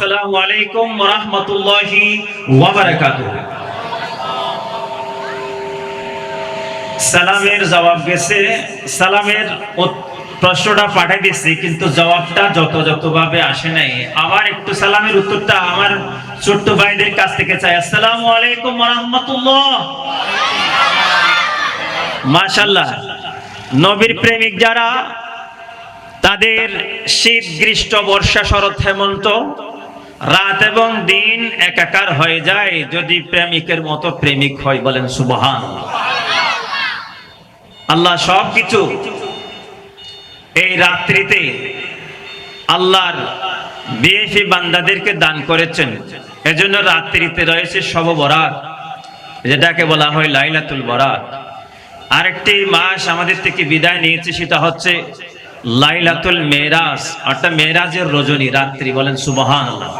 আসসালামু আলাইকুম ওয়া রাহমাতুল্লাহি ওয়া বারাকাতুহু। সালামের জবাব গেছে, সালামের প্রশ্নটা পাঠিয়ে দিচ্ছি, কিন্তু জবাবটা যতভাবে আসে নাই। আবার একটু সালামের উত্তরটা আমার ছোট্ট ভাইদের কাছ থেকে চাই। আসসালামু আলাইকুম ওয়া রাহমাতুল্লাহ। মাশাআল্লাহ, নবীর প্রেমিক যারা, তাদের শীত গ্রীষ্ম বর্ষা শরৎ হেমন্ত রাত এবং দিন একাকার হয়ে যায় যদি প্রেমিকের মতো প্রেমিক হয়। বলেন সুবহানাল্লাহ। আল্লাহ সবকিছু এই রাত্রিতে আল্লাহর বিএফি বান্দাদেরকে দান করেছেন। এজন্য রাত্রিতে রয়েছে শব বরাত, যেটাকে বলা হয় লাইলাতুল বরাত। আরেকটি মাস আমাদের থেকে বিদায় নিয়েছে, সেটা হচ্ছে লাইলাতুল মেরাজ, অর্থাৎ মেরাজের রজনী রাত্রি। বলেন সুবহানাল্লাহ।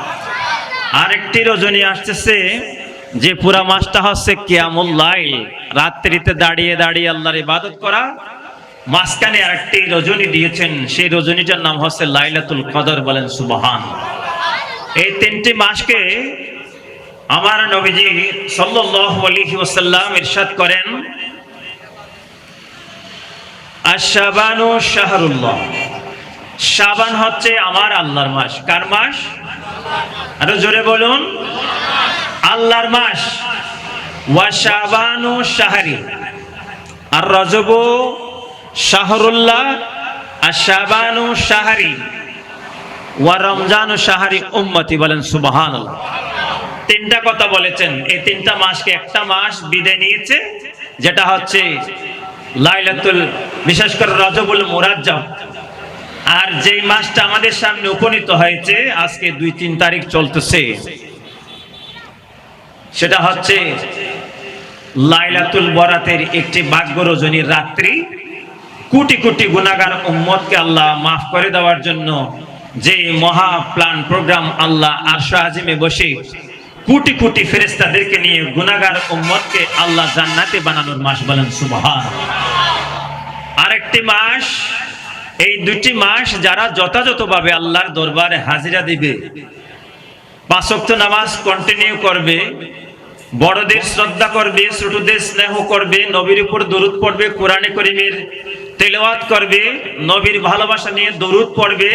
আরেকটি রজনী আসতেছে, যে পুরা মাসটা হচ্ছে কিয়ামুল লাইল, রাত্রিতে দাঁড়িয়ে দাঁড়িয়ে আল্লাহর ইবাদত করা। মাঝখানে আরেকটি রজনী দিয়েছেন, সেই রজনীটার নাম হচ্ছে লাইলাতুল কদর। বলেন সুবহানাল্লাহ। এই তিনটি মাসকে আমার নবীজি সাল্লাল্লাহু আলাইহি ওয়াসাল্লাম ইরশাদ করেন, আশ-শাবানু শাহরুল্লাহ। শাবান হচ্ছে আমার আল্লাহর মাস। কার মাস? আরো জোরে বলুন, আল্লাহর মাস। ওয়া শাবানু শাহরি, আর রজবু শাহরুল্লাহ, আশ-শাবানু শাহরি, ওয়া রমজানু শাহরি উম্মতি। বলেন সুবহানাল্লাহ। তিনটা কথা বলেছেন। এই তিনটা মাসকে একটা মাস বিদায় নিয়েছে, যেটা হচ্ছে লাইলাতুল, বিশেষ করে রজবুল মুরাজ্জাম। আর যেই মাসটা আমাদের সামনে উপনীত হয়েছে, আজকে 2-3 তারিখ চলতেছে, সেটা হচ্ছে লাইলাতুল বরাতের একটি ভাগ্য রজনীর রাত্রি। কোটি কোটি গুনাহগার উম্মতকে আল্লাহ মাফ করে দেওয়ার জন্য যে মহা প্ল্যান প্রোগ্রাম আল্লাহ আরশে আজিমে বসে কোটি কোটি ফেরেশতাদেরকে নিয়ে গুনাহগার উম্মতকে আল্লাহ জান্নাতে বানানোর মাস। বলেন সুবহানাল্লাহ। আরেকটি মাস, এই দুটি মাস যারা যথাযথভাবে আল্লাহর দরবারে হাজিরা দিবে, 5 ওয়াক্ত নামাজ কন্টিনিউ করবে, বড়দের শ্রদ্ধা করবে, ছোটদের স্নেহ করবে, নবীর উপর দরুদ পড়বে, কোরআনে কারীমের তেলাওয়াত করবে, নবীর ভালোবাসা নিয়ে দরুদ পড়বে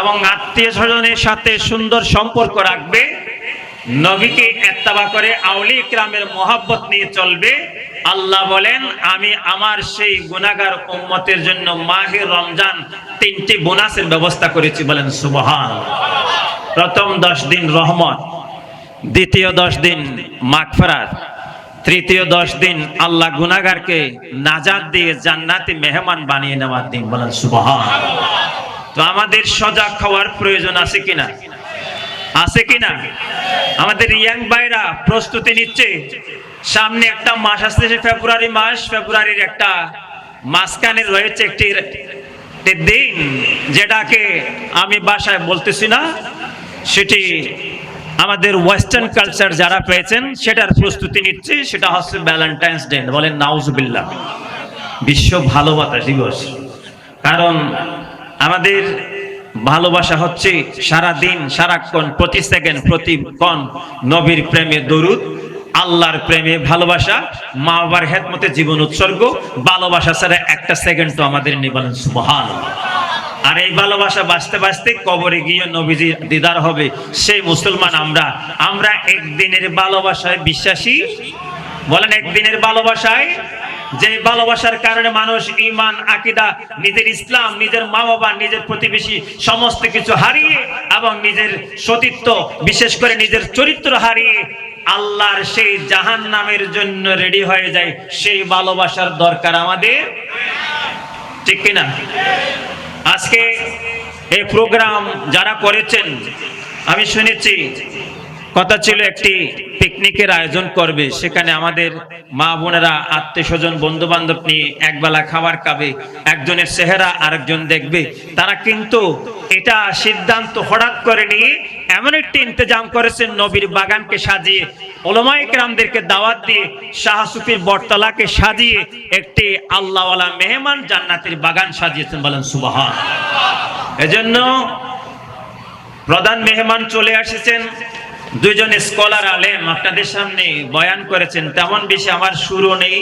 এবং আত্মীয় স্বজনের সাথে সুন্দর সম্পর্ক রাখবে, নবীকে ইত্তেবা করে আউলিয়া কিরামের মহব্বত নিয়ে চলবে। আল্লাহ বলেন, আমি আমার সেই গুনাহগার উম্মতের জন্য মাহে রমজান 3টি বোনাসের ব্যবস্থা করেছি। বলেন সুবহানাল্লাহ। প্রথম 10 দিন রহমত, দ্বিতীয় 10 দিন মাগফিরাত, তৃতীয় 10 দিন আল্লাহ গুনাহগারকে নাজাত দিয়ে জান্নাতে মেহমান বানিয়ে নেওয়ার দিন। বলেন সুবহানাল্লাহ। তো আমাদের সজাগ হওয়ার প্রয়োজন আছে কিনা? আছে কিনা? আমাদের ইয়াং ভাইরা প্রস্তুতি নিচ্ছে। সামনে একটা মাস আসছে, ফেব্রুয়ারি মাস। ফেব্রুয়ারির একটা মাঝখানে রয়েছে একটি দিন, যেটাকে আমি ভাষায় বলতেছি না, সেটি আমাদের ওয়েস্টার্ন কালচার যারা পেয়েছেন সেটার প্রস্তুতি নিচ্ছে। সেটা হচ্ছে ভ্যালেন্টাইন্স ডে। বলেন নাউজুবিল্লাহ। বিশ্ব ভালোবাসা দিবস। কারণ আমাদের ভালোবাসা হচ্ছে সারা দিন, সারাক্ষণ, প্রতি সেকেন্ড, প্রতি ক্ষণ নবীর প্রেমে দরুদ, আল্লাহর প্রেমে ভালোবাসা, মা বাবার খেদমতে জীবন উৎসর্গ। ভালোবাসা ছাড়া একটা সেকেন্ড তো আমাদের নেই। বলেন সুবহানাল্লাহ। আর এই ভালোবাসা বাঁচতে বাঁচতে কবরে গিয়ে নবীজি দিদার হবে। সেই মুসলমান আমরা একদিনের ভালোবাসায় বিশ্বাসী। বলেন একদিনের ভালোবাসায়, যে ভালোবাসার কারণে মানুষ ঈমান, আকীদা, নিজের ইসলাম, নিজের মা বাবা, নিজের প্রতিবেশী সমস্ত কিছু হারিয়ে এবং নিজের সতীত্ব, বিশেষ করে নিজের চরিত্র হারিয়ে আল্লাহর সেই জাহান্নামের জন্য রেডি হয়ে যায়। সেই ভালোবাসার দরকার আমাদের, ঠিক কিনা? আজকে এই প্রোগ্রাম যারা করেছেন, আমি শুনেছি কথা ছিল একটি পিকনিকের আয়োজন করবে, সেখানে আমাদের মা বোনেরা আত্মীয় স্বজন বন্ধু বান্ধব নিয়ে একবেলা খাবার খাবে, একজনের চেহারা আরেকজন দেখবে। তারা কিন্তু এটা সিদ্ধান্ত হঠাৎ করে নিয়ে এমন একটি ইন্তজাম করেছেন, নবীর বাগানকে সাজিয়ে, উলামায়ে কেরামদেরকে দাওয়াত দিয়ে, শাহ সুফির বটতলাকে সাজিয়ে একটি আল্লাহওয়ালা মেহমান জান্নাতের বাগান সাজিয়েছেন। বলেন সুবহানাল্লাহ। এজন্য প্রধান মেহমান চলে এসেছেন, দুইজন স্কলার আলেম আপনাদের সামনে বয়ান করেছেন। তেমন বেশি আমার সুরও নেই,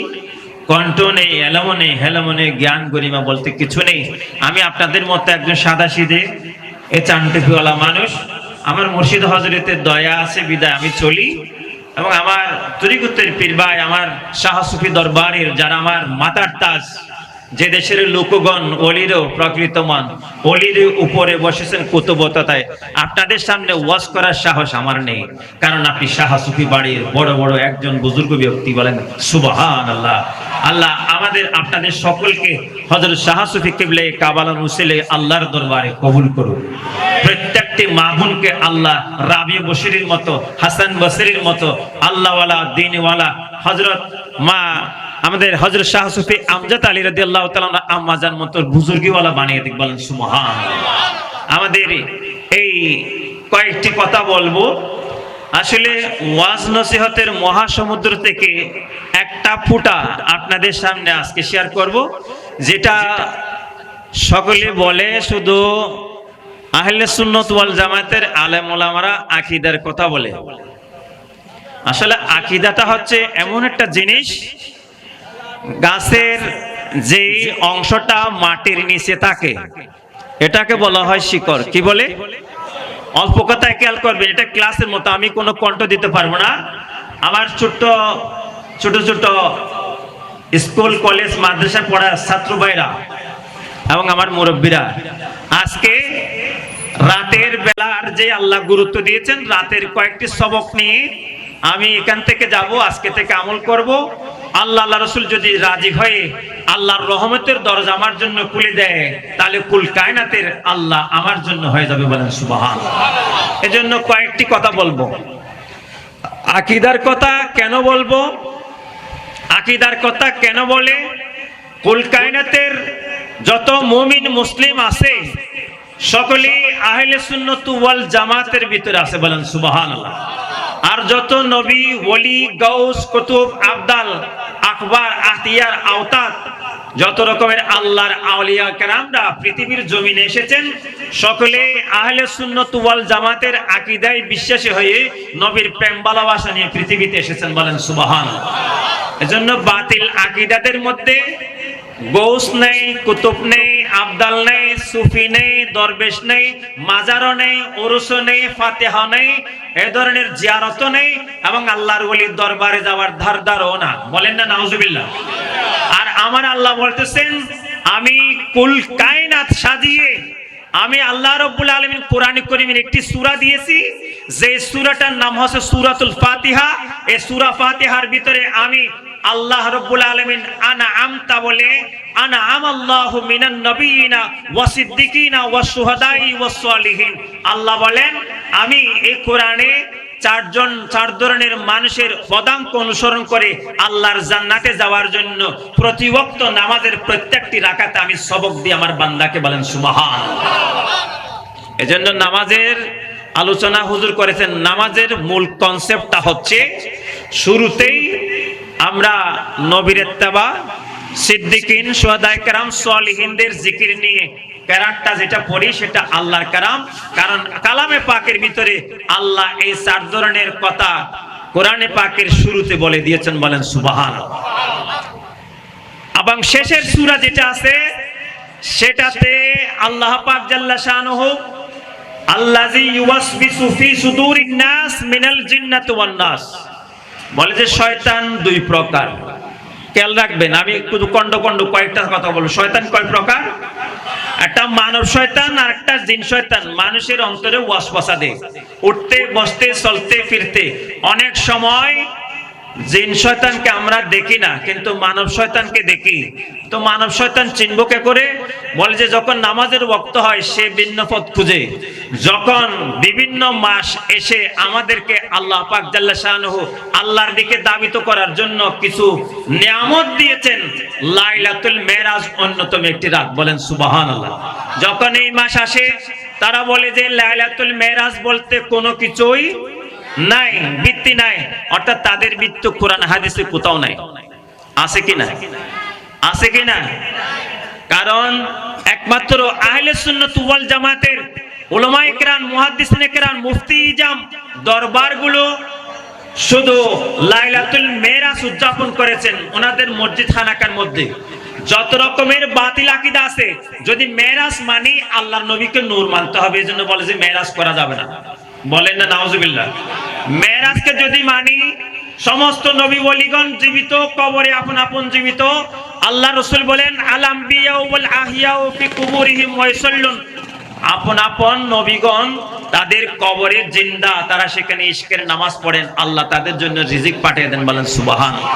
কণ্ঠ নেই, এলামো নেই, হেলামো নেই, জ্ঞান গরিমা বলতে কিছু নেই। আমি আপনাদের মতো একজন সাদাসিধে এ চানটুপিওয়ালা মানুষ। আমার মুর্শিদ হজরতের দয়া আছে বিদায় আমি চলি, এবং আমার তরিকতের পীর ভাই, আমার শাহ সুফি দরবারের যারা আমার মাতার তাজ, যে দেশের লোকগণ অলিরও প্রকৃতমান, অলির উপরে বসেছেন কুতুবতায়, আপনাদের সামনে ওয়াজ করার সাহস আমার নেই, কারণ আপনি শাহ সুফি বাড়ির বড় বড় একজন বুজুর্গ ব্যক্তি। বলেন সুবহানাল্লাহ। আল্লাহ আমাদের আপনাদের সকলকে হযরত শাহ সুফি কিবলা কাবালার উসিলে আল্লাহর দরবারে কবুল করুন। প্রত্যেকটি মা বোনকে আল্লাহ রাবি বশিরের মতো, হাসান বসরির মতো আল্লাহওয়ালা দ্বীনওয়ালা হযরত মা আমাদের হযরত শাহ সুফি আমজাদ আলী রাদিয়াল্লাহু তাআলা আম্মা জান মতো বুজুর্গিওয়ালা বানিয়ে দিক। বলেন সুবহানাল্লাহ। আমাদের এই কয়েকটি কথা বলবো। আসলে ওয়াজ নসিহতের মহাসমুদ্র থেকে একটা ফুটা আপনাদের সামনে আজকে শেয়ার করব, যেটা সকলে বলে শুধু আহলে সুন্নাত ওয়াল জামাতের আলেম ওলামারা আকীদার কথা বলে। আসলে আকীদাটা হচ্ছে এমন একটা জিনিস, গাছের যে অংশটা মাটির নিচে থাকে এটাকে বলা হয় শিকড়। কি বলে? অল্প কথায় খেয়াল করবেন, এটা ক্লাসের মতো, আমি কোনো কণ্ঠ দিতে পারবো না। আমার ছোট ছোট স্কুল কলেজ মাদ্রাসা পড়া ছাত্র ভাইরা এবং আমার মুরব্বীরা, আজকে রাতের বেলার যে আল্লাহ গুরুত্ব দিয়েছেন, রাতের কয়েকটি সবক নিয়ে আমি এখান থেকে যাব, আজকে থেকে আমল করব। আল্লাহ রাসূল যদি রাজি হয়ে আল্লাহর রহমতের দরজা আমার জন্য খুলে দেয়, তাহলে কুল কায়নাতের আল্লাহ আমার জন্য হয়ে যাবে। বলেন সুবহানাল্লাহ। এজন্য কয়েকটি কথা বলবো। আকীদার কথা কেন বলবো? আকীদার কথা কেন বলে? কুল কায়নাতের যত মুমিন মুসলিম আছে সকলেই আহলে সুন্নাত ওয়াল জামাতের ভিতরে আছে। বলেন সুবহানাল্লাহ। আর যত নবী, ওলি, গাউস, কুতুব, আবদাল, আকবার, আতিয়ার, আওতাদ, যত রকমের আল্লাহর আউলিয়া কেরামরা পৃথিবীর জমিনে এসেছেন, সকলে আহলে সুন্নাত ওয়াল জামাতের আকীদায় বিশ্বাসী হয়ে নবীর প্রেম ভালোবাসা নিয়ে পৃথিবীতে এসেছেন। বলেন সুবহানাল্লাহ। এজন্য বাতিল আকীদাদের মধ্যে গৌস নেই, কুতুব নেই, আবদাল নেই, সুফি নেই, দরবেশ নেই, মাজারও নেই, উরুসও নেই, ফাতিহা নেই, এই ধরনের জিয়ারত নেই, এবং আল্লাহর ওলির দরবারে যাওয়ার ধারদারও না। বলেন না নাউজুবিল্লাহ। আর আমার আল্লাহ বলতেছেন, আমি কুল কায়নাত সাজিয়ে আমি আল্লাহ রাব্বুল আলামিন কোরআন কারীমের একটি সূরা দিয়েছি, যে সূরাটার নাম হচ্ছে সূরাতুল ফাতিহা। এই সূরা ফাতিহার ভিতরে আমি আল্লাহ রাব্বুল আলামিন আনআমতা বলে, আনআমাল্লাহু মিনান নবিয়িনা ওয়াস সিদ্দিকিনা ওয়াস শুহাদাই ওয়াস সালিহিন। আল্লাহ বলেন, আমি এই কোরআনে চার ধরনের মানুষের পদাঙ্ক অনুসরণ করে আল্লাহর জান্নাতে যাওয়ার জন্য প্রতি ওয়াক্ত নামাজের প্রত্যেকটি রাকাতে আমি সবক দিই আমার বান্দাকে। বলেন সুবহানাল্লাহ। এজন্য নামাজের আলোচনা হুজুর করেছেন। নামাজের মূল কনসেপ্টটা হচ্ছে, শুরুতেই আমরা নবীর ইত্তেবা, সিদ্দিকিন, শুহাদায়ে কেরাম, সালিহিনদের জিকির নিয়ে কেরাতটা যেটা পড়ি সেটা আল্লাহর কালাম। কারণ কালামে পাকের ভিতরে আল্লাহ এই চার ধরনের কথা কোরআনে পাকের শুরুতে বলে দিয়েছেন। বলেন সুবহানাল্লাহ। এবং শেষের সূরা যেটা আছে সেটাতে আল্লাহ পাক জাল্লা শানুহু আল্লাযী ইউওয়াসবিসু ফি সুদুরিন নাস মিনাল জিন্নাতি ওয়ান নাস বলে যে শয়তান দুই প্রকার। খেয়াল রাখবেন, আমি একটু খন্ড কয়েকটা কথা বলবো। শয়তান কয় প্রকার? একটা মানব শয়তান আর একটা জিন শয়তান। মানুষের অন্তরে ওয়াসওয়াসা দেয়, উঠতে বসতে চলতে ফিরতে। অনেক সময় জিন শয়তানকে আমরা দেখি না, কিন্তু মানব শয়তানকে দেখি। তো মানব শয়তান চিনব কে করে? বলে যে যখন নামাজের ওয়াক্ত হয় সে ভিন্ন পথ খুঁজে। যখন বিভিন্ন মাস এসে আমাদেরকে আল্লাহ পাক জাল্লা শানুহু আল্লাহর দিকে দাবিত করার জন্য কিছু নিয়ামত দিয়েছেন, লাইলাতুল মেরাজ অন্যতম একটি রাত। বলেন সুবহানাল্লাহ। যখন এই মাস আসে তারা বলে যে লাইলাতুল মেরাজ বলতে কোনো কিছুই নাই, ভিত্তি নাই। অর্থাৎ তাদের ভিত্তি কোরআন হাদিসে কোথাও নাই। আছে কি না? আছে কি না? কারণ একমাত্র আহলে সুন্নাত ওয়াল জামাতের উলামায়ে কেরাম, মুহাদ্দিসিনে কেরাম, মুফতি ইজাম দরবারগুলো শুধু লাইলাতুল মেরাজ উদযাপন করেছেন ওনাদের মসজিদ খানাকার মধ্যে। যত রকমের বাতিল আকীদা আছে, যদি মেরাজ মানি আল্লাহর নবীকে নূর মানতে হবে, এজন্য বলে যে মেরাজ করা যাবে না। বলেন না নাউজুবিল্লাহ। মেরাজকে যদি মানি, সমস্ত নবী ওলিগণ জীবিত, কবরে আপন আপন জীবিত। আল্লাহ রাসূল বলেন আল আম্বিয়া ওয়াল আহিয়া ফি কুবুরিহিম ওয়া ইসাল্লুন, আপন আপন নবীগণ তাদের কবরে জিন্দা, তারা সেখানে ইশকের নামাজ পড়েন, আল্লাহ তাদের জন্য রিজিক পাঠিয়ে দেন। বলেন সুবহানাল্লাহ।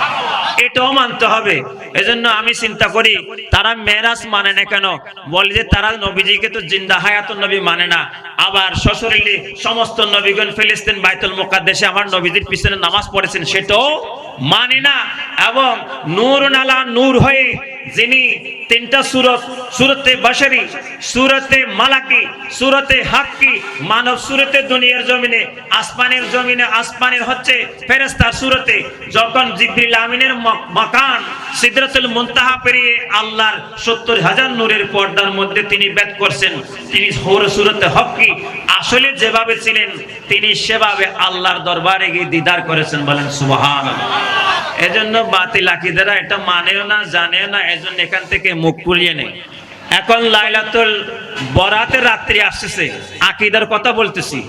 এটাও মানতে হবে। এজন্য আমি চিন্তা করি তারা মেরাজ মানে না কেন, বলে যে তারা নবীজিকে তো জিন্দা হায়াতুন নবী মানে না, আবার সশরীরে সমস্ত নবীগণ ফিলিস্তিন বাইতুল মুকাদ্দাসে আমার নবীজির পিছনে নামাজ পড়েছেন, সেটাও মানে না। এবং নূরুন আলা নূর হয়ে যিনি তিনটা সূরত, সূরতে বাশারি, সূরতে মালাকি, সূরতে হাক্কি, মানব সূরতে দুনিয়ার জমিনে, আসমানের জমিনে, আসমানের হচ্ছে ফেরেশতার সূরতে, যখন জিবরিল আমিনের মাকান সিদরাতুল মুনতাহা পেরিয়ে আল্লাহর ৭০,০০০ নূরের পর্দার মধ্যে তিনি বেদ করছেন, তিনি সূরতে হাক্কি আসলে যেভাবে ছিলেন তিনি সেভাবে আল্লাহর দরবারে গিয়ে দিদার করেছেন। বলেন সুবহানাল্লাহ। এজন্য বাতিল আকীদারা এটা মানেও না, জানেও না, এজন্য এখান থেকে মুখ পুড়িয়ে নেয়। এখন লাইলাতুল বরাতের রাত্রি আসছে, আকীদার কথা বলতেছি,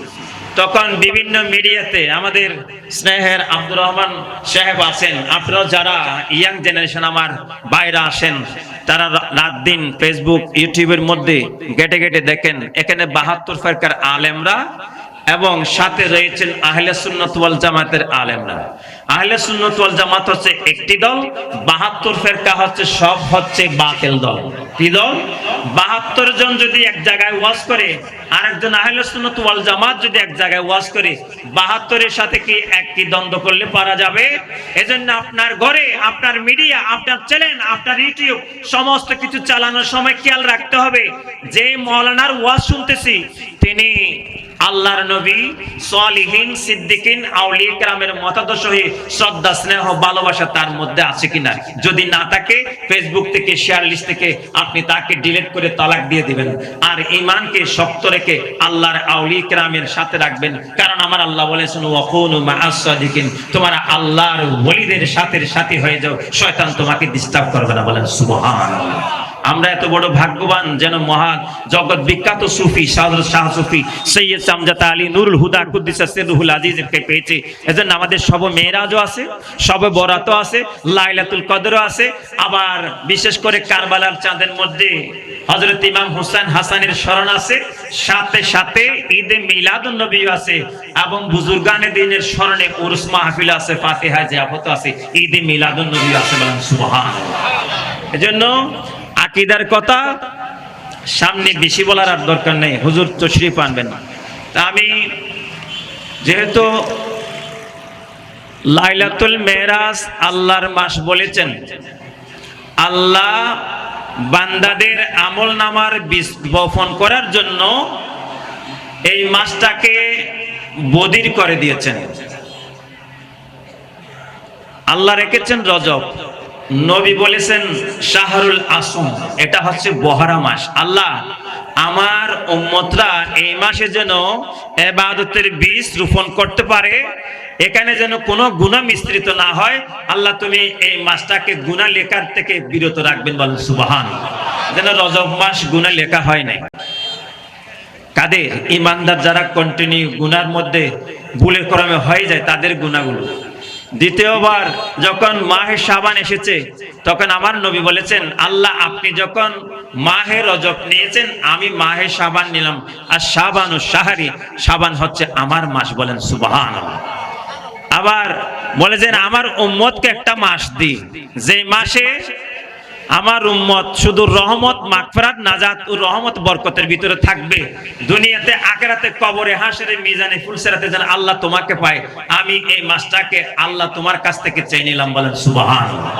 তখন বিভিন্ন মিডিয়াতে আমাদের স্নেহের আব্দুর রহমান সাহেব আছেন, আপনারা যারা ইয়াং জেনারেশন আমার বাইরা আসেন, তারা রাত দিন ফেসবুক ইউটিউবের মধ্যে গেটে গেটে দেখেন, এখানে ৭২ ফিরকার আলেমরা এবং সাথে রয়েছেন আহলে সুন্নাত ওয়াল জামাতের আলেমরা। আহলে সুন্নাত ওয়াল জামাত হচ্ছে একটি দল, ৭২ ফিরকা হচ্ছে সব হচ্ছে বাতিল দল। কি দল? ৭২ জন যদি এক জায়গায় ওয়াজ করে, আরেকজন আহলে সুন্নাত ওয়াল জামাত যদি এক জায়গায় ওয়াজ করে, ৭২ এর সাথে কি একই দ্বন্দ্ব করলে পারা যাবে? এজন্য আপনার ঘরে, আপনার মিডিয়া, আপনার চ্যানেল, আপনার ইউটিউব সমস্ত কিছু চালানোর সময় খেয়াল রাখতে হবে যে মাওলানার ওয়াজ শুনতেছি তিনি আল্লাহর নবী, সালিহিন, সিদ্দিকিন, আউলিয়া কেরামের মতাদর্শ হয়ে শ্রদ্ধা, স্নেহ, ভালোবাসা তার মধ্যে আছে কিনা। যদি না থাকে ফেসবুক থেকে, শেয়ার লিস্ট থেকে আপনি তাকে ডিলিট করে তালাক দিয়ে দিবেন। আর ঈমানকে শক্ত রেখে আল্লাহর আউলিয়া কেরামের সাথে রাখবেন, কারণ আমার আল্লাহ বলেছেন ওয়াকুনু মা'আস সাদিকিন, তোমরা আল্লাহর ওলিদের সাথে সাথী হয়ে যাও, শয়তান তোমাকে ডিস্টার্ব করবে না। বলেন সুবহানাল্লাহ। আমরা এত বড় ভাগ্যবান যেন মহান জগৎ বিখ্যাত সুফি শাহ সুফি সৈয়দ আমজাদ আলী নুরুল হুদা কুদ্দিসা সিররুহুল আজিজকে পেয়েছে। এজন্য আমাদের সব মেরাজও আছে, সবে বরাতও আছে, লাইলাতুল কদরও আছে, আবার বিশেষ করে কারবালার চাঁদের মধ্যে হযরত ইমাম হুসাইন হাসানের স্মরণ আছে, সাথে সাথে ঈদে মিলাদুন নবী আছে, এবং বুজুর্গানে দ্বীনের স্মরণে উরুস মাহফিল আছে, ফাতিহা জিয়াফত আছে, ঈদে মিলাদুন নবী আছে। বলেন সুবহানাল্লাহ। এজন্য আকীদার কথা সামনে বেশি বলার আর দরকার নেই, হুজুর তশরিফ আনবেন। তা আমি যেহেতু লাইলাতুল মেরাজ আল্লাহর মাস বলেছেন, আল্লাহ বান্দাদের আমল নামার বীজ বপন করার জন্য এই মাসটাকে বদির করে দিয়েছেন। আল্লাহ রেখেছেন রজব, নবী বলেছেন শাহরুল আসম, এটা হচ্ছে বহরা মাস। আল্লাহ আমার উম্মতরা এই মাসে যেন ইবাদতের বীজ রোপণ করতে পারে, এখানে যেন কোনো গুনাহ মিশ্রিত না হয়, আল্লাহ তুমি এই মাসটাকে গুনাহ লেখার থেকে বিরত রাখবেন। বলেন সুবহানাল্লাহ। যেন রজব মাস গুনাহ লেখা হয় নাই। কাদের? ইমানদার যারা কন্টিনিউ গুনার মধ্যে ভুলের ক্রমে হয়ে যায়, তাদের গুনাহগুলো। দ্বিতীয়বার যখন মাহে শাবান এসেছে, তখন আমার নবী বলেছেন আল্লাহ আপনি যখন মাহে রজব নিয়েছেন, আমি মাহে শাবান নিলাম, আর শাবানু শাহরি, শাবান হচ্ছে আমার মাস। বলেন সুবহানাল্লাহ। আবার বলেছেন আমার উম্মতকে একটা মাস দিই, যে মাসে আমার উম্মত শুধু রহমত, মাগফিরাত, নাজাত ও রহমত বরকতের ভিতরে থাকবে, দুনিয়াতে আখিরাতে কবরে হাসরে মিজানে ফুলসিরাতে যেন আল্লাহ তোমাকে পায়। আমি এই মাসটাকে আল্লাহ তোমার কাছ থেকে চেয়ে নিলাম। বলেন সুবহানাল্লাহ।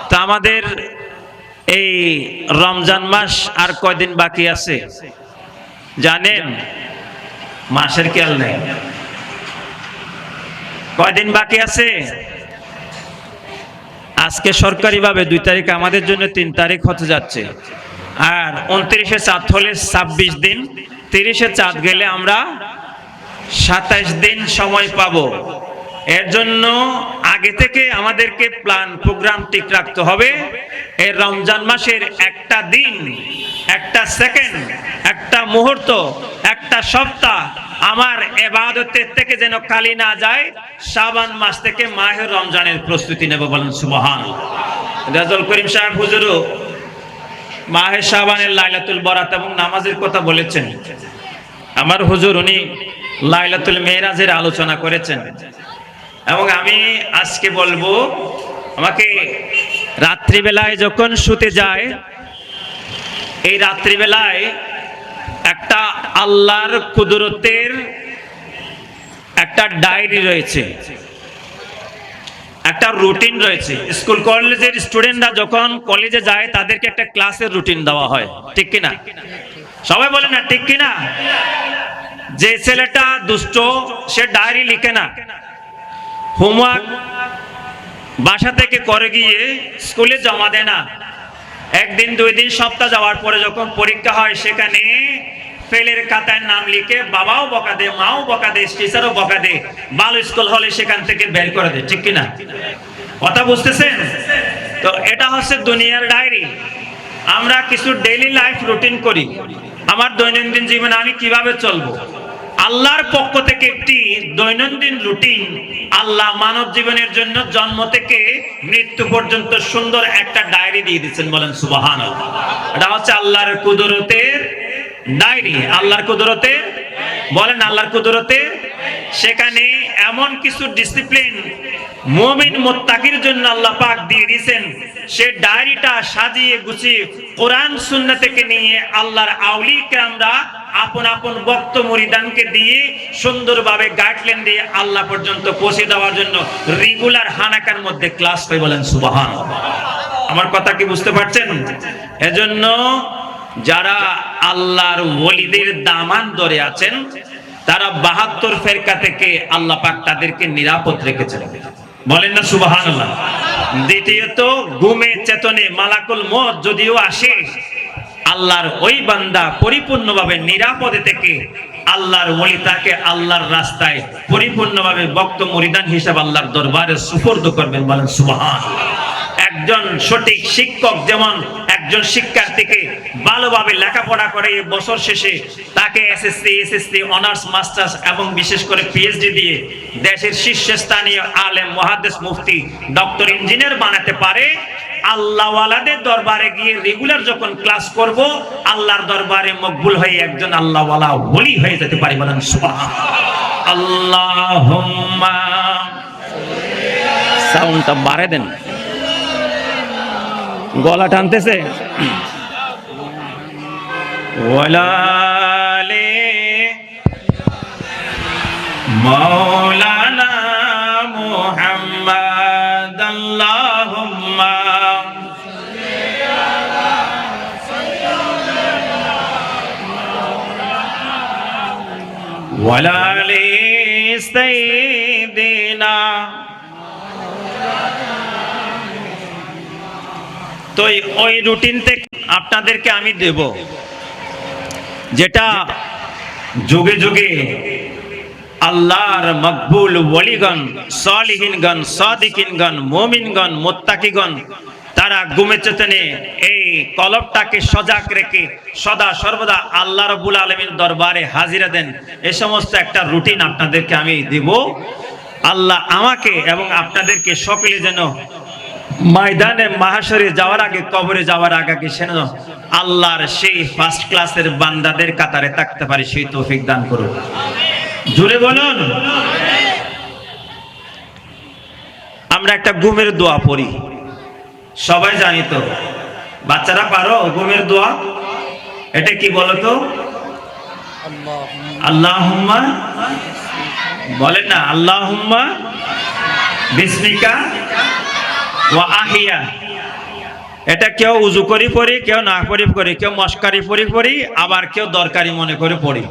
তো আমাদের এই রমজান মাস আর কয়দিন বাকি আছে জানেন? মাসের খেয়াল নেই। কয়দিন বাকি আছে? আজকে সরকারিভাবে 2 তারিখ, আমাদের জন্য 3 তারিখ হতে যাচ্ছে, আর 29শে চাঁদ হলে 26 দিন, 30-এ চাঁদ গেলে আমরা 27 দিন সময় পাবো। এর জন্য আগে থেকে আমাদেরকে প্ল্যান প্রোগ্রাম ঠিক রাখতে হবে। এই রমজান মাসের একটা দিন, একটা সেকেন্ড, একটা মুহূর্ত, একটা সপ্তাহ আমার ইবাদতের থেকে যেন খালি না যায়। শাবান মাস থেকে মাহে রমজানের প্রস্তুতি নেব, বলেন সুবহানাল্লাহ। রাজুল করিম সাহেব হুজুরও মাহে শাবানের লাইলাতুল বরাত এবং নামাজের কথা বলেছেন। আমার হুজুর উনি লাইলাতুল মেরাজের আলোচনা করেছেন এবং আমি আজকে বলবো, আমাকে রাত্রিবেলায় যখন শুতে যায়, এই রাত্রিবেলায় একটা আল্লাহর কুদরতের একটা ডায়েরি রয়েছে, একটা রুটিন রয়েছে। স্কুল কলেজের স্টুডেন্টরা যখন কলেজে যায় তাদেরকে একটা ক্লাসের রুটিন দেওয়া হয়, ঠিক কিনা? সবাই বলে না ঠিক কিনা? যে ছেলেটা দুষ্ট সে ডায়েরি লিখে না, হোমওয়ার্ক বাসা থেকে করে গিয়ে স্কুলে জমা দেয় না। একদিন, 2 দিন, সপ্তাহ যাওয়ার পরে যখন পরীক্ষা হয় সেখানে ফেলের খাতায় নাম লিখে বাবাও বকা দে, মাও বকা দে, টিচারও বকা দে, ভালো স্কুল হলে সেখান থেকে বের করে দেয়, ঠিক কিনা? কথা বুঝতেছেন? তো এটা হচ্ছে দুনিয়ার ডায়েরি। আমরা কিছু ডেইলি লাইফ রুটিন করি, আমার দৈনন্দিন জীবনে আমি কিভাবে চলবো। আল্লাহর পক্ষ থেকে একটি দৈনন্দিন রুটিন আল্লাহ মানব জীবনের জন্য জন্ম থেকে মৃত্যু পর্যন্ত সুন্দর একটা ডায়েরি দিয়ে দিচ্ছেন, বলেন সুবহানাল্লাহ। এটা হচ্ছে আল্লাহর কুদরতের ডায়েরি। আল্লাহর কুদরতে, বলেন আল্লাহর কুদরতে। সেখানে এমন কিছু ডিসিপ্লিন মুমিন মুত্তাকির জন্য আল্লাহ পাক দিয়ে দিয়েছেন। সে ডায়েরিটা সাজিয়ে গুছিয়ে কোরআন সুন্নাহ থেকে নিয়ে আল্লাহর আউলিয়া কেরামরা আপন আপন ভক্ত মুরিদানকে দিয়ে সুন্দরভাবে গাইডলাইন দিয়ে আল্লাহ পর্যন্ত পৌঁছে দেওয়ার জন্য রেগুলার হানাকার মধ্যে ক্লাস হয়, বলেন সুবহানাল্লাহ। আমার কথা কি বুঝতে পারছেন? এজন্য যারা আল্লাহর ওলিদের দামান ধরে আছেন তারা 72 ফেরকা থেকে আল্লাহ পাক তাদেরকে নিরাপদ রেখেছেন, বলেন না সুবহানাল্লাহ। দ্বিতীয়ত, ঘুমে চেতনে মালাকুল মউত যদিও আসে, আল্লাহর ওই বান্দা পরিপূর্ণভাবে নিরাপদে থেকে আল্লাহর ওলি তাকে আল্লাহর রাস্তায় পরিপূর্ণভাবে ভক্ত মুরিদান হিসাবে আল্লাহর দরবারে সুপর্দ করবেন, বলেন সুবহানাল্লাহ। একজন সঠিক শিক্ষক যেমন একজন শিক্ষার্থীকে ভালোভাবে লেখাপড়া করে বছর শেষে তাকে এসএসসি, এসএসসি, অনার্স, মাস্টার্স এবং বিশেষ করে পিএইচডি দিয়ে দেশের শীর্ষস্থানীয় আলেম, মুহাদ্দিস, মুফতি, ডক্টর, ইঞ্জিনিয়ার বানাতে পারে, আল্লাহওয়ালাদের দরবারে গিয়ে রেগুলার যখন ক্লাস করব আল্লাহর দরবারে মকবুল হয়ে একজন আল্লাহওয়ালা ওলি হয়ে যেতে পারে, বলেন সুবহানাল্লাহ। আল্লাহুম্মা, সাউন্ডটা বাড়ায় দেন, গলা টানতেছে। ওয়ালালে মাওলানা মুহাম্মদ আল্লাহুম্মা ওয়ালালে সাইয়্যিদিনা। তো ওই রুটিন থেকে আপনাদেরকে আমি দেব, যেটা যুগে যুগে আল্লাহর মকবুল ওলিগণ, সালিহিনগণ, সাদিকিনগণ, মুমিনগণ, মুত্তাকিগণ তারা ঘুমে চেতনে এই কলবটাকে সজাগ রেখে সদা সর্বদা আল্লাহ রাব্বুল আলামিনের দরবারে হাজিরা দেন। এই সমস্ত একটা রুটিন আপনাদেরকে আমি দেব। আল্লাহ আমাকে এবং আপনাদেরকে সকলে যেন ময়দানে মাহশরে যাওয়ার আগে, কবরে যাওয়ার আগে সেন আল্লাহর সেই ফার্স্ট ক্লাসের বান্দাদের কাতারে থাকতে পারি, সেই তৌফিক দান করুন। জোরে বলুন। আমরা একটা ঘুমের দোয়া পড়ি, সবাই জানি তো, বাচ্চারা পারো ঘুমের দোয়া? এটা কি বলো তো? আল্লাহুম্মা, বলেন না, আল্লাহুম্মা বিসমিকা ওয়া আহিয়া। এটা কেউ উজু করি পড়ি, কেউ না পড়ি পড়ি, কেউ মস্কারি পড়ি পড়ি, আবার কেউ দরকারি মনে করে পড়ি।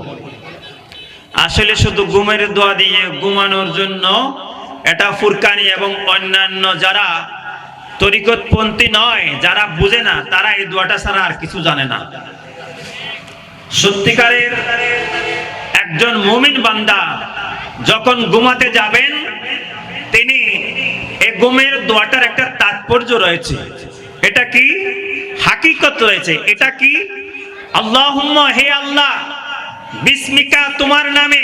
আসলে শুধু ঘুমের দোয়া দিয়ে ঘুমানোর জন্য এটা ফুরকানি এবং অন্যান্য যারা তরিকতপন্থী নয়, যারা বুঝে না, তারা এই দোয়াটা ছাড়া আর কিছু জানে না। সত্যিকারের একজন মুমিন বান্দা যখন ঘুমাতে যাবেন, তিনি এই ঘুমের দোয়াটার একটা তাৎপর্য রয়েছে। এটা কি হাকিকত রয়েছে? এটা কি আল্লাহুম্মা, হে আল্লাহ, বিসমিকা, তোমার নামে,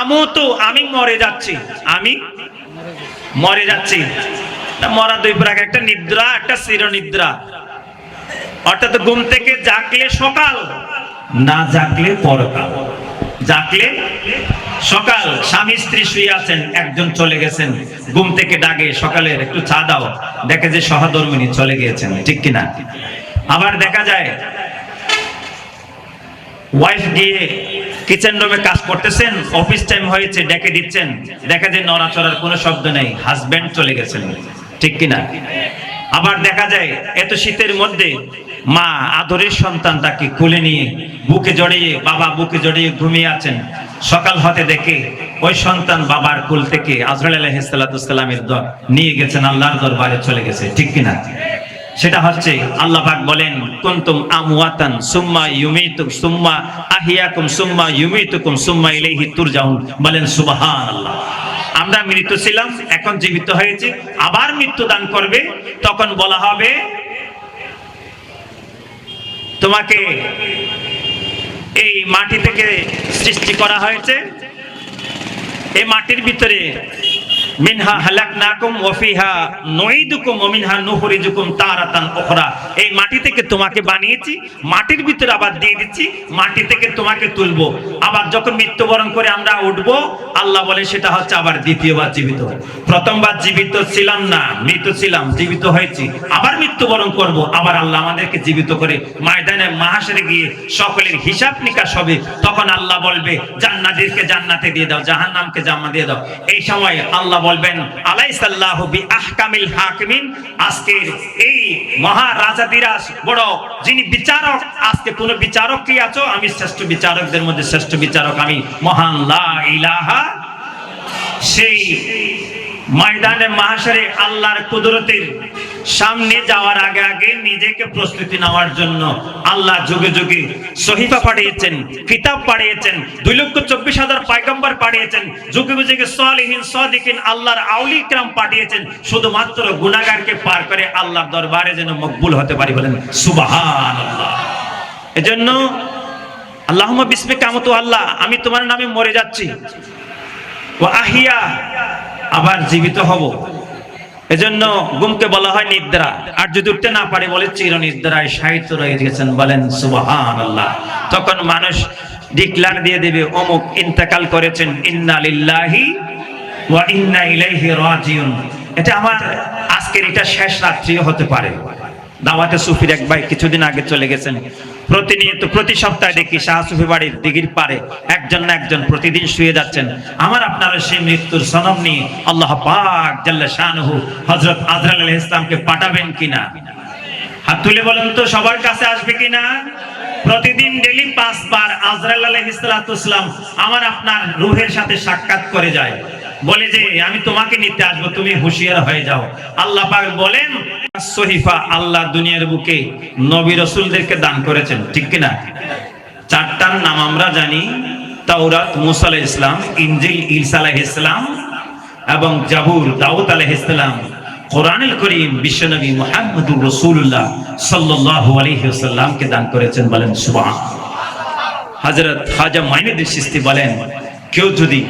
আমুতু, আমি মরে যাচ্ছি, আমি মরে যাচ্ছি। মরা দুই প্রকার, একটা নিদ্রা, একটা চিরনিদ্রা। অর্থাৎ ঘুম থেকে জাগলে সকাল, না জাগলে পরকাল। জাগলে সকাল, স্বামী স্ত্রী শুয়ে আছেন, একজন চলে গেছেন, ঘুম থেকে ডাকে সকালের একটু চা দাও, দেখে যে সহধর্মিণী চলে গিয়েছেন, ঠিক কিনা? আবার দেখা যায় ওয়াইফ গিয়ে কিচেন রুমে কাজ করতেছেন, অফিস টাইম হয়েছে, ডেকে দিচ্ছেন, দেখা যায় নড়াচড়ার কোনো শব্দ নেই, হাজবেন্ড চলে গেছেন, ঠিক কিনা? আবার দেখা যায় এত শীতের মধ্যে মা আদরের সন্তানটাকে কোলে নিয়ে বুকে জড়িয়ে, বাবা বুকে জড়িয়ে ঘুমিয়ে আছেন, সকাল হতে দেখে ওই সন্তান বাবার কোল থেকে আজরাইল আলাইহিস সালামের নিয়ে গেছেন, আল্লাহর দরবারে চলে গেছে, ঠিক কিনা? সেটা হচ্ছে আল্লাহ পাক বলেন, কুনতুম আমওয়াতান সুম্মা ইউমিতুকুম সুম্মা আহিয়াকুম সুম্মা ইউমিতুকুম সুম্মা ইলাইহি তুরজাউন। বলেন সুবহানাল্লাহ। আমরা মৃত ছিলাম, এখন জীবিত হয়েছি, আবার মৃত্যু দান করবে। তখন বলা হবে, তোমাকে এই মাটি থেকে সৃষ্টি করা হয়েছে, এই মাটির ভিতরে মিনহা হালাকনাকুম ওয়া ফিহা নুঈদুকুম ওয়া মিনহা নুখরিজুকুম তারাতান উখরা। এই মাটি থেকে তোমাকে বানিয়েছি, মাটির ভিতরে আবার দিয়ে দিচ্ছি, মাটি থেকে তোমাকে তুলবো। আবার যখন মৃত্যুবরণ করে আমরা উঠব, আল্লাহ বলে সেটা হচ্ছে আবার দ্বিতীয়বার জীবিত। প্রথমবার জীবিত ছিলাম না, মৃত ছিলাম, জীবিত হয়েছি, আবার মৃত্যুবরণ করব, আবার আল্লাহ আমাদেরকে জীবিত করে ময়দানে মাহশরে গিয়ে সকলের হিসাব নিকাশ হবে। তখন আল্লাহ বলবে, জান্নাতীদেরকে জান্নাতে দিয়ে দাও, জাহান্নামকে জান্নাতে দিয়ে দাও। এই সময় আল্লাহ বলবেন, আলাইসাল্লাহু বিআহকামিল হাকিমিন। আজকের এই মহারাজাদিরাজ বড় যিনি বিচারক, আজকে কোন বিচারক কি আছো? আমি শ্রেষ্ঠ বিচারকদের মধ্যে শ্রেষ্ঠ বিচারক, আমি মহান লা ইলাহা। সেই ময়দানে মাহশরে আল্লাহর কুদরতের সামনে যাওয়ার আগে আগে নিজেকে প্রস্তুতি নেওয়ার জন্য আল্লাহ যুগে যুগে সহিফা পাঠিয়েছেন, কিতাব পাঠিয়েছেন, 2,24,000 পয়গম্বর পাঠিয়েছেন, যুগে যুগে সালিহিন সাদিকিন আল্লাহর আউলি কিরাম পাঠিয়েছেন, শুধুমাত্র গুনাহগারকে পার করে আল্লাহর দরবারে যেন মকবুল হতে পারি। বলেন সুবহানাল্লাহ। এজন্য আল্লাহুম্মা বিসমিকা আমুতু, আল্লাহ আমি তোমার নামে মরে যাচ্ছি, ওয়া আহিয়া, আবার জীবিত হব। এজন্য ঘুমকে বলা হয় নিদ্রা। আর যদি উঠতে না পারে বলে চিরনিদ্রায় শায়িত রয়ে গেছেন। বলেন সুবহানাল্লাহ। তখন মানুষ ডিক্লার দিয়ে দেবে, অমুক ইন্তেকাল করেছেন, ইন্না লিল্লাহি ওয়া ইন্না ইলাইহি রাজিউন। এটা আমার আজকের এটা শেষ রাত্রিও হতে পারে। দাওয়াতে সুফির এক ভাই কিছুদিন আগে চলে গেছেন। প্রতিনিয়ত প্রতি সপ্তাহে দেখি শাহ সুফি বাড়ির দিঘির পারে একজন না একজন প্রতিদিন শুয়ে যাচ্ছেন। আমার আপনারা সেই মৃত্যুর সনম নিয়ে আল্লাহ পাক জাল্লা শানুহু হযরত আজরাইল আলাইহিস সালামকে পাঠাবেন কিনা? হাত তুলে বলেন তো, সবার কাছে আসবে কিনা? প্রতিদিন ডেইলি 5 বার আজরাইল আলাইহিস সালাম আমার আপনার রূহের সাথে সাক্ষাৎ করে যায়, বলে যে আমি তোমাকে নিতে আসবো, তুমি হুঁশিয়ার হয়ে যাও। আল্লাহ পাক বলেন, সহিফা আল্লাহ দুনিয়ার বুকে নবী রাসূলদেরকে দান করেছেন, ঠিক কিনা? 4টার নাম আমরা জানি, তাওরাত মুসা আলাইহিস সালাম, ইনজিল ঈসা আলাইহিস সালাম এবং জাবুর দাউদ আলাইহিস সালাম। কোরআনুল কারীম বিশ্বনবী মুহাম্মদুর রাসূলুল্লাহ সাল্লাল্লাহু আলাইহি ওয়াসাল্লামকে দান করেছেন। বলেন সুবহানাল্লাহ। হযরত খাজা মাইনুদ্দিন চিশতি বলেন, কেউ যদি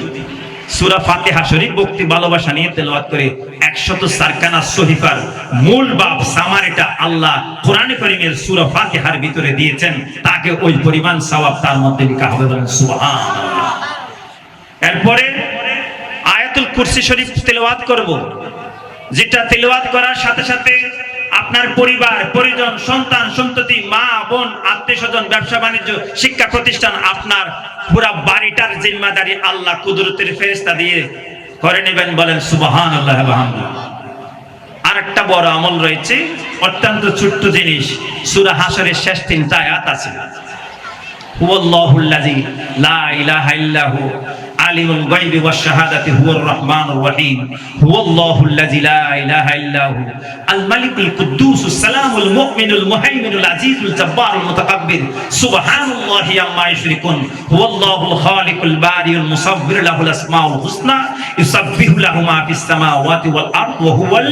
সূরা ফাতিহা শরীফ ভক্তি ভালোবাসা নিয়ে তেলাওয়াত করে 104 খানা সহিফার মূল বাব সামারিটা আল্লাহ কোরআনে কারীমের সূরা ফাতিহার ভিতরে দিয়েছেন, তাকে ওই পরিমাণ সওয়াব তার মধ্যে লেখা হবে। বলেন সুবহানাল্লাহ। এরপরে আয়াতুল কুরসি শরীফ তেলাওয়াত করব, যেটা তেলাওয়াত করার সাথে সাথে আপনার পরিবার পরিজন, সন্তান সন্ততি, মা বোন, আত্মীয়স্বজন, ব্যবসা বাণিজ্য, শিক্ষা প্রতিষ্ঠান, আপনার পুরা বাড়িটার জিম্মাদারি আল্লাহ কুদরতের ফেরেশতা দিয়ে করে নেবেন। বলেন সুবহানাল্লাহ ওয়া বিহামদিহি। আরেকটা বড় আমল রয়েছে, অত্যন্ত ছোট্ট জিনিস। সূরা হাশরের শেষ 3টা আয়াত আছে, হুয়াল্লাহুল্লাযী লা ইলাহা ইল্লাহু আলিমুল গায়বি ওয়াশ শাহাদাতি হুয়ার রহমানুর রহিম হুয়াল্লাহুল্লাযী লা ইলাহা ইল্লা হু আল মালিকুল কুদ্দুসুস সালামুল মুমিনুল মুহাইমিনুল আজিজুল জাব্বারুল মুতাকাব্বির সুবহানাল্লাহি আম্মা ইউশরিকুন হুয়াল্লাহুল খালিকুল বারিউল মুসাব্বির লাহুল আসমাউল হুসনা ইউসাব্বিহু লাহু মা ফিস সামাওয়াতি ওয়াল আরদ ওয়া হুয়াল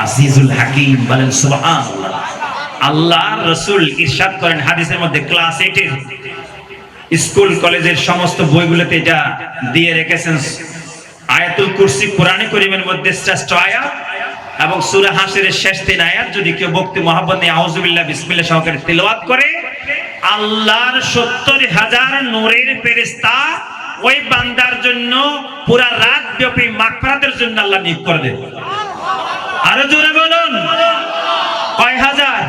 আজিজুল হাকীম। বলেন সুবহানাল্লাহ। আল্লাহর রাসূল ইরশাদ করেন হাদিসের মধ্যে, ক্লাস 8 এর স্কুল কলেজের সমস্ত বইগুলোতে যা দিয়ে রেখেছেন, আয়াতুল কুরসি কোরআনে কারীমের মধ্যে শ্রেষ্ঠ আয়াত এবং সূরা হাশরের শেষ 3 আয়াত যদি কেউ ভক্তি মহব্বত নিয়ে আউযুবিল্লাহ বিসমিল্লাহ সহকারে তেলাওয়াত করে, আল্লাহর ৭০,০০০ নূরের ফেরেশতা ওই বান্দার জন্য পুরা রাত ব্যাপী মাগফিরাতের জন্য আল্লাহ নিয়োগ করে দেন। আরো জোরে বলুন, কয় হাজার?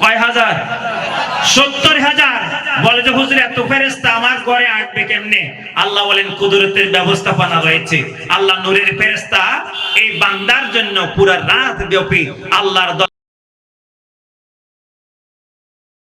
কয় হাজার? ৭০,০০০। বলে যে হুজুর এত ফেরেশতা আমার ঘরে আসবে কেমনে? আল্লাহ বলেন কুদরতের ব্যবস্থাপনা রয়েছে। আল্লাহ নূরের ফেরেশতা এই বান্দার জন্য পুরা রাত ব্যাপী আল্লাহর